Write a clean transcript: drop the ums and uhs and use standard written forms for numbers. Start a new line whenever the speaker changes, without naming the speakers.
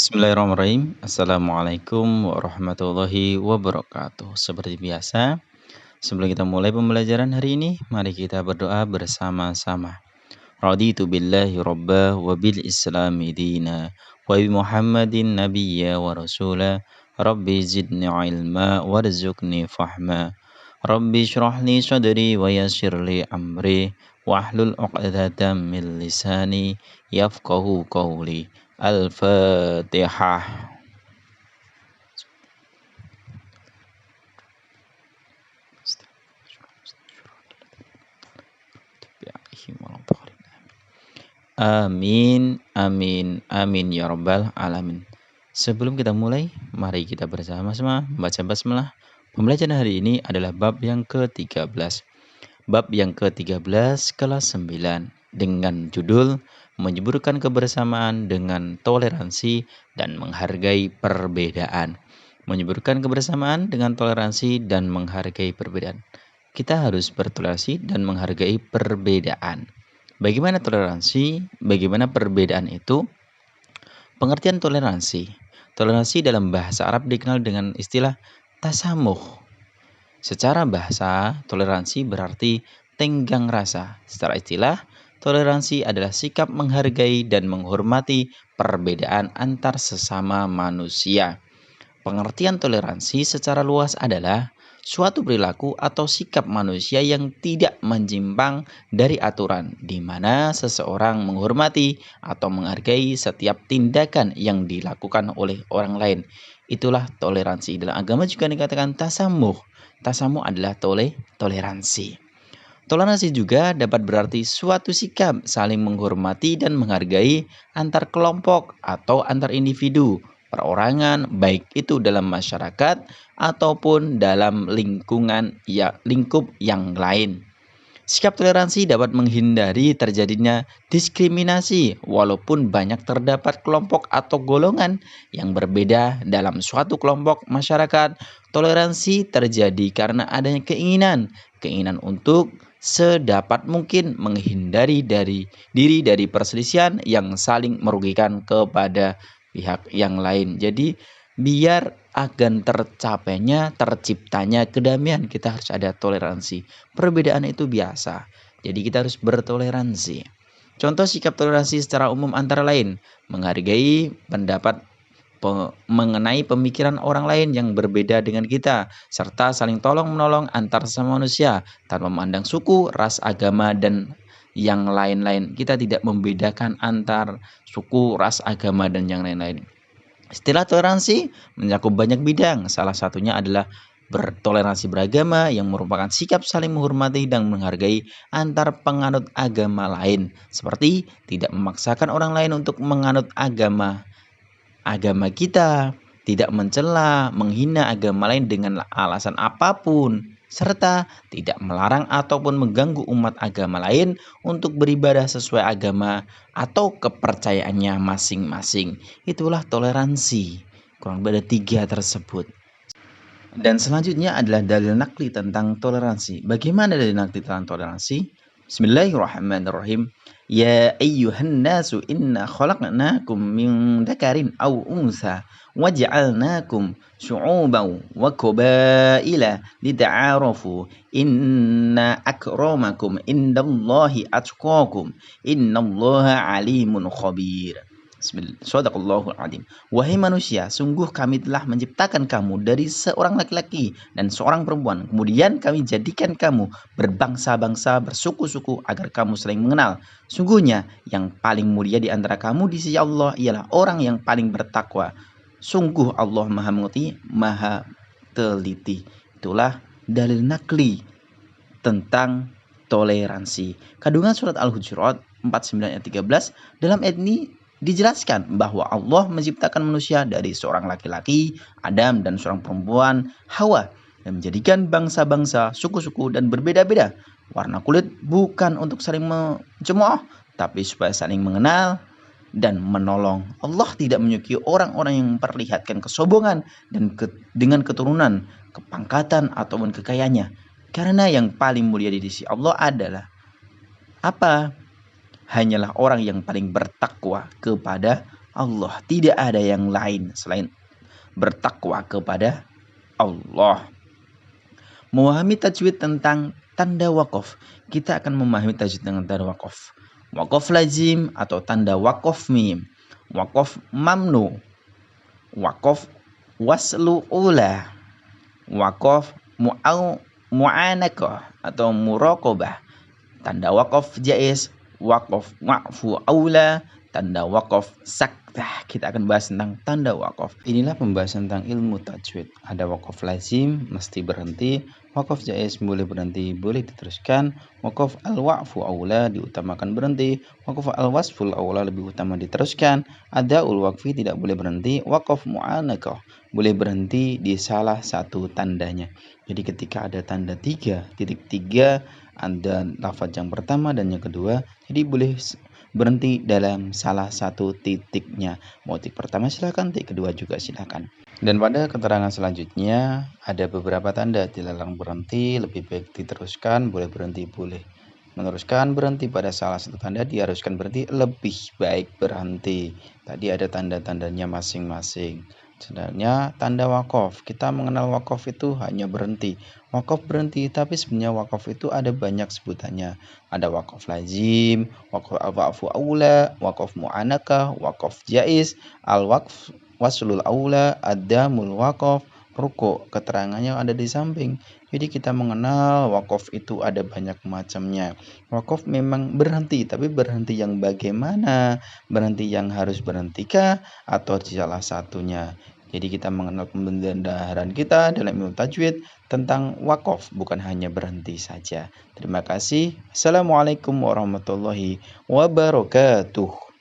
Bismillahirrahmanirrahim. Assalamualaikum warahmatullahi wabarakatuh. Seperti biasa, sebelum kita mulai pembelajaran hari ini, mari kita berdoa bersama-sama. Raditu billahi rabbah wa bil islami dina wa bi Muhammadin nabiyya wa rasula. Rabbi zidni ilma warzuqni fahma. Rabbi syrah li sadri wa yassir li amri wahlul 'uqdatam min lisani yafqahu qawli. Al-Fatihah. Amin, amin, amin ya rabbal alamin. Sebelum kita mulai, mari kita bersama-sama membaca basmalah. Pembelajaran hari ini adalah bab yang ke-13. Bab yang ke-13 kelas 9 dengan judul menyuburkan kebersamaan dengan toleransi dan menghargai perbedaan. Menyuburkan kebersamaan dengan toleransi dan menghargai perbedaan. Kita harus bertoleransi dan menghargai perbedaan. Bagaimana toleransi? Bagaimana perbedaan itu? Pengertian toleransi. Toleransi dalam bahasa Arab dikenal dengan istilah tasamuh. Secara bahasa, toleransi berarti tenggang rasa. Secara istilah, toleransi adalah sikap menghargai dan menghormati perbedaan antar sesama manusia. Pengertian toleransi secara luas adalah suatu perilaku atau sikap manusia yang tidak menyimpang dari aturan, di mana seseorang menghormati atau menghargai setiap tindakan yang dilakukan oleh orang lain. Itulah toleransi. Dalam agama juga dikatakan tasamuh. Tasamuh adalah toleransi. Toleransi juga dapat berarti suatu sikap saling menghormati dan menghargai antar kelompok atau antar individu, perorangan, baik itu dalam masyarakat ataupun dalam lingkup yang lain. Sikap toleransi dapat menghindari terjadinya diskriminasi walaupun banyak terdapat kelompok atau golongan yang berbeda dalam suatu kelompok masyarakat. Toleransi terjadi karena adanya keinginan untuk sedapat mungkin menghindari diri dari perselisihan yang saling merugikan kepada pihak yang lain. Jadi biar agar terciptanya kedamaian, kita harus ada toleransi. Perbedaan itu biasa, jadi kita harus bertoleransi. Contoh sikap toleransi secara umum antara lain menghargai pendapat mengenai pemikiran orang lain yang berbeda dengan kita, serta saling tolong-menolong antar sesama manusia tanpa memandang suku, ras, agama, dan yang lain-lain. Kita tidak membedakan antar suku, ras, agama, dan yang lain-lain. Istilah toleransi mencakup banyak bidang, salah satunya adalah bertoleransi beragama yang merupakan sikap saling menghormati dan menghargai antar penganut agama lain, seperti tidak memaksakan orang lain untuk menganut agama kita, tidak mencela, menghina agama lain dengan alasan apapun, serta tidak melarang ataupun mengganggu umat agama lain untuk beribadah sesuai agama atau kepercayaannya masing-masing. Itulah toleransi. Kurang lebih ada 3 tersebut. Dan selanjutnya adalah dalil nakli tentang toleransi. Bagaimana dalil nakli tentang toleransi? Bismillahirrahmanirrahim. Ya ayyuhan nasu inna khalaqnakum min dzakarin aw unsa waj'alnakum syu'uban wa qabaila lita'arafu inna akramakum indallahi atqakum innallaha alimun khabir. Shadaqallahul adzim. Wahai manusia, sungguh kami telah menciptakan kamu dari seorang laki-laki dan seorang perempuan. Kemudian kami jadikan kamu berbangsa-bangsa, bersuku-suku agar kamu saling mengenal. Sungguhnya yang paling mulia di antara kamu di sisi Allah ialah orang yang paling bertakwa. Sungguh Allah Maha mengerti, Maha teliti. Itulah dalil nakli tentang toleransi. Kandungan surat Al-Hujurat 49 ayat 13 dalam ayat ini dijelaskan bahwa Allah menciptakan manusia dari seorang laki-laki, Adam, dan seorang perempuan, Hawa, dan menjadikan bangsa-bangsa, suku-suku, dan berbeda-beda warna kulit bukan untuk saling mencemooh, tapi supaya saling mengenal dan menolong. Allah tidak menyukai orang-orang yang memperlihatkan kesombongan dan dengan keturunan, kepangkatan, ataupun kekayaannya. Karena yang paling mulia di sisi Allah adalah apa? Hanyalah orang yang paling bertakwa kepada Allah. Tidak ada yang lain selain bertakwa kepada Allah. Memahami tajwid tentang tanda wakaf. Kita akan memahami tajwid tentang tanda wakaf. Wakaf lazim atau tanda wakaf mim. Wakaf mamnu. Wakaf waslu ula. Wakaf mu'anakah atau muraqabah. Tanda wakaf jaiz. Wakaf wa'fu aula. Tanda wakaf saktah. Kita akan bahas tentang tanda wakaf. Inilah pembahasan tentang ilmu tajwid. Ada wakaf lazim, mesti berhenti. Wakaf jaiz boleh berhenti, boleh diteruskan. Wakaf al-wa'fu aula diutamakan berhenti. Wakaf al-wasful aula lebih utama diteruskan. Ada ul-waqfi tidak boleh berhenti. Wakaf mu'anakah boleh berhenti di salah satu tandanya. Jadi ketika ada tanda 3.3, ada lafaz yang pertama dan yang kedua, jadi boleh berhenti dalam salah satu titiknya. Mau titik pertama silakan, titik kedua juga silakan. Dan pada keterangan selanjutnya ada beberapa tanda dilarang berhenti, lebih baik diteruskan, boleh berhenti, boleh meneruskan, berhenti pada salah satu tanda, diharuskan berhenti, lebih baik berhenti. Tadi ada tanda-tandanya masing-masing. Sebenarnya tanda wakaf, kita mengenal wakaf itu hanya berhenti. Wakaf berhenti, tapi sebenarnya wakaf itu ada banyak sebutannya. Ada wakaf lazim, wakaf al-wa'fu aula, wakaf mu'anakah, wakaf jaiz, al-waqf waslul aula, adamul wakaf, ruku. Keterangannya ada di samping. Jadi kita mengenal wakaf itu ada banyak macamnya. Wakaf memang berhenti, tapi berhenti yang bagaimana? Berhenti yang harus berhentikah atau salah satunya? Jadi kita mengenal pembenaran kita dalam ilmu tajwid tentang wakaf, bukan hanya berhenti saja. Terima kasih. Assalamualaikum warahmatullahi wabarakatuh.